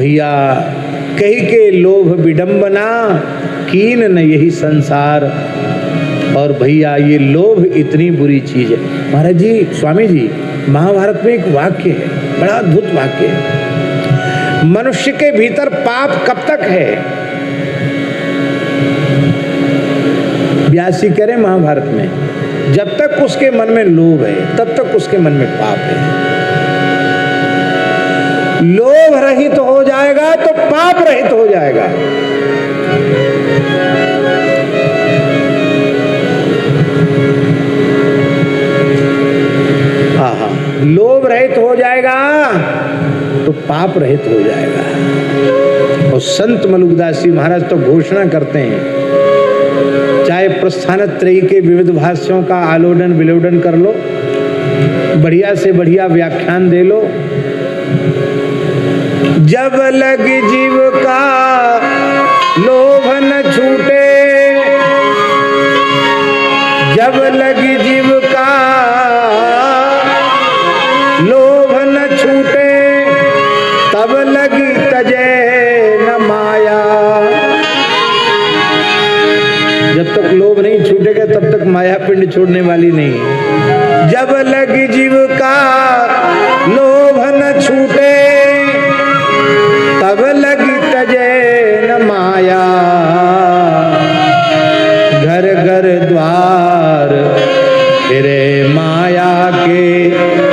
भैया कही के लोभ विडंबना, कीन न यही संसार। और भैया ये लोभ इतनी बुरी चीज है। महाराज जी, स्वामी जी, महाभारत में एक वाक्य है, बड़ा अद्भुत वाक्य है। मनुष्य के भीतर पाप कब तक है? व्यास जी कह रहे महाभारत में, जब तक उसके मन में लोभ है तब तक उसके मन में पाप है। लोभ रहित हो जाएगा तो पाप रहित हो जाएगा। लोभ रहित हो जाएगा तो पाप रहित हो जाएगा। और संत मलुकदास जी महाराज तो घोषणा करते हैं, चाहे प्रस्थानत्रयी के विविध भाष्यों का आलोडन विलोडन कर लो, बढ़िया से बढ़िया व्याख्यान दे लो, जब लग जीव का लोभ न छूटे, जब लग जीव का लोभ न छूटे, तब लगी तजे न माया। जब तक लोभ नहीं छूटेगा तब तक माया पिंड छोड़ने वाली नहीं। जब लगी जीव का लोभ न छूटे, तब लगी तजे न माया। घर घर द्वार फिरे माया के,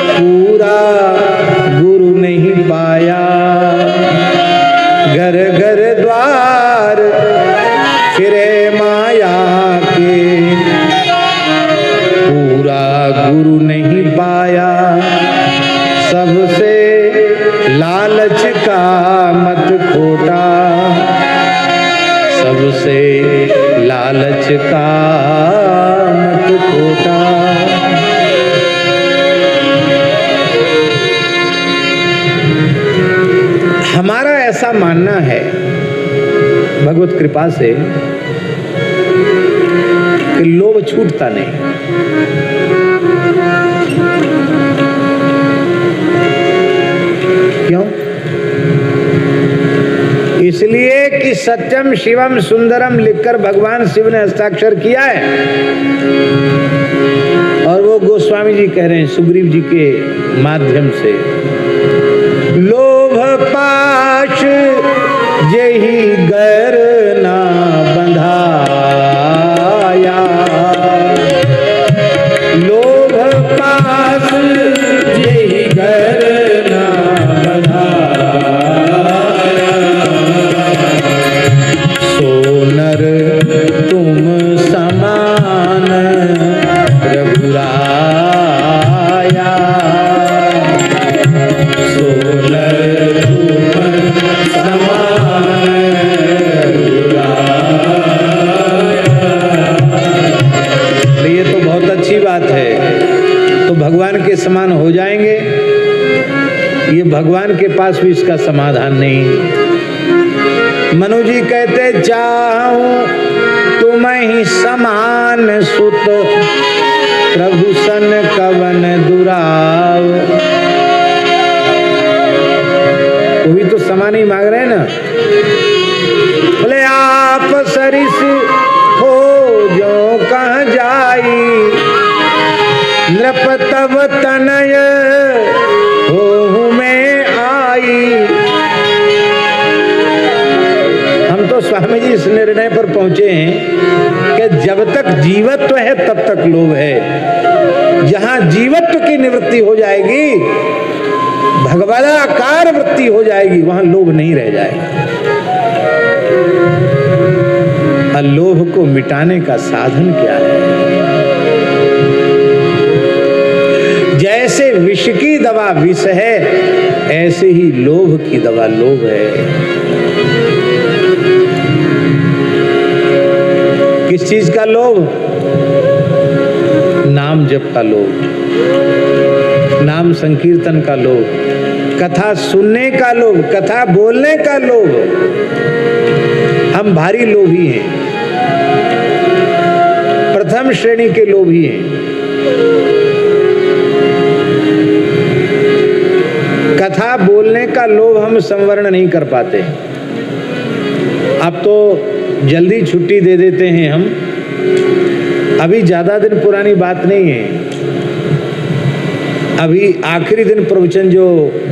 पूरा गुरु नहीं पाया। घर घर द्वार फिरे माया के, पूरा गुरु नहीं पाया। सबसे लालच का मत खोटा, सबसे लालच का मत खोटा। हमारा ऐसा मानना है भगवत कृपा से कि लोभ छूटता नहीं। क्यों? इसलिए कि सत्यम शिवम सुंदरम लिखकर भगवान शिव ने हस्ताक्षर किया है। और वो गोस्वामी जी कह रहे हैं सुग्रीव जी के माध्यम से, लोभ पाश यही गर ना बंधाया, लोभ पाश यही गर ना बंधाया। सोनर तुम समान रघुराया, सोनर तुम समान रघुराया। ये तो बहुत अच्छी बात है, तो भगवान के समान हो जाएंगे। ये भगवान के पास भी इसका समाधान नहीं। मनु जी कहते, चाहूं तुम ही समान सुत, प्रभु सन कवन दुराव। वो भी तो समान ही मांग रहे हैं ना। बोले आप सरिस हो जो कहाँ जाई, नृप तब तनय हो में आई। हम तो स्वामी जी इस निर्णय पर पहुंचे हैं कि जब तक जीवत्व है तब तक लोभ है। जहां जीवत्व की निवृत्ति हो जाएगी, भगवदाकार वृत्ति हो जाएगी, वहां लोभ नहीं रह जाएगा। लोभ को मिटाने का साधन क्या है? जैसे विष की दवा विष है, ऐसे ही लोभ की दवा लोभ है। किस चीज का लोभ? नाम जप का लोभ, नाम संकीर्तन का लोभ, कथा सुनने का लोभ, कथा बोलने का लोभ। हम भारी लोभी हैं, प्रथम श्रेणी के लोभी हैं। कथा बोलने का लोभ हम संवरण नहीं कर पाते। अब तो जल्दी छुट्टी दे देते हैं हम, अभी ज़्यादा दिन पुरानी बात नहीं है। अभी आखिरी दिन प्रवचन जो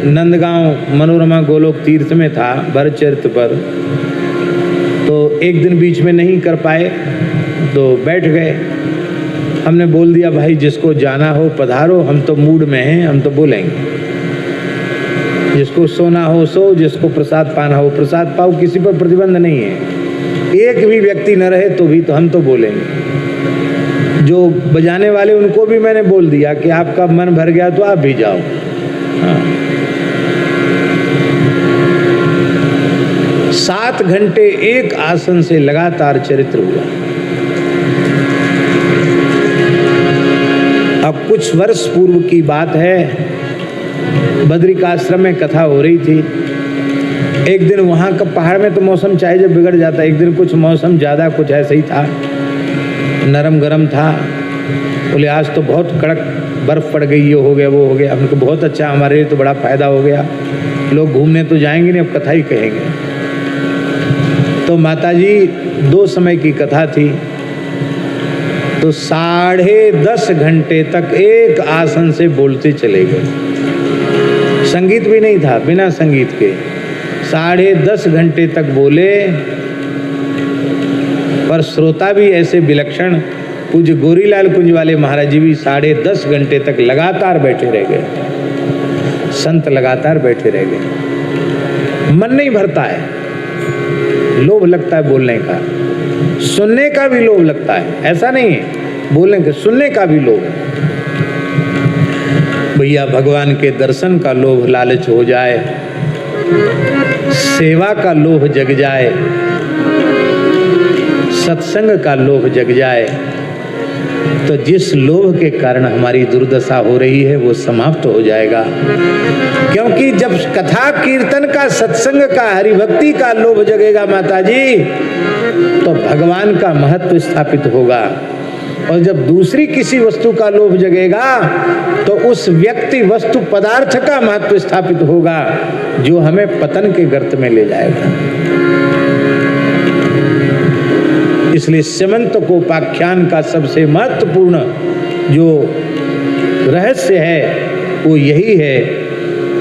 नंदगांव मनोरमा गोलोक तीर्थ में था भरत चरित्र पर, तो एक दिन बीच में नहीं कर पाए तो बैठ गए। हमने बोल दिया भाई जिसको जाना हो पधारो, हम तो मूड में हैं, हम तो बोलेंगे। जिसको सोना हो सो, जिसको प्रसाद पाना हो प्रसाद पाओ, किसी पर प्रतिबंध नहीं है। एक भी व्यक्ति न रहे तो भी तो हम तो बोलेंगे। जो बजाने वाले उनको भी मैंने बोल दिया कि आपका मन भर गया तो आप भी जाओ। हाँ। 7 घंटे एक आसन से लगातार चरित्र हुआ। अब कुछ वर्ष पूर्व की बात है, बद्रिकाश्रम में कथा हो रही थी। एक दिन वहाँ का पहाड़ में तो मौसम चाहे जब बिगड़ जाता, एक दिन कुछ मौसम ज़्यादा कुछ ऐसा ही था, नरम गरम था। बोले आज तो बहुत कड़क बर्फ़ पड़ गई, ये हो गया वो हो गया। हमको बहुत अच्छा, हमारे लिए तो बड़ा फ़ायदा हो गया, लोग घूमने तो जाएंगे नहीं, अब कथा ही कहेंगे। तो माताजी 2 समय की कथा थी, तो 10.5 घंटे तक एक आसन से बोलते चले गए। संगीत भी नहीं था, बिना संगीत के 10.5 घंटे तक बोले। पर श्रोता भी ऐसे विलक्षण, पूज्य गोरीलाल कुंज वाले महाराज जी भी 10.5 घंटे तक लगातार बैठे रह गए। संत लगातार बैठे रह गए। मन नहीं भरता है, लोभ लगता है बोलने का, सुनने का भी लोभ लगता है। ऐसा नहीं है बोलने का, सुनने का भी लोभ। भैया भगवान के दर्शन का लोभ लालच हो जाए, सेवा का लोभ जग जाए, सत्संग का लोभ जग जाए, तो जिस लोभ के कारण हमारी दुर्दशा हो रही है वो समाप्त हो जाएगा। क्योंकि जब कथा कीर्तन का, सत्संग का, हरिभक्ति का लोभ जगेगा माताजी, तो भगवान का महत्व स्थापित होगा। और जब दूसरी किसी वस्तु का लोभ जगेगा तो उस व्यक्ति, वस्तु, पदार्थ का महत्व स्थापित होगा, जो हमें पतन के गर्त में ले जाएगा। इसलिए स्यमंतकोपाख्यान का सबसे महत्वपूर्ण जो रहस्य है वो यही है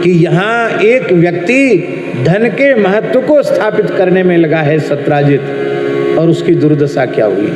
कि यहाँ एक व्यक्ति धन के महत्व को स्थापित करने में लगा है सत्राजित, और उसकी दुर्दशा क्या हुई।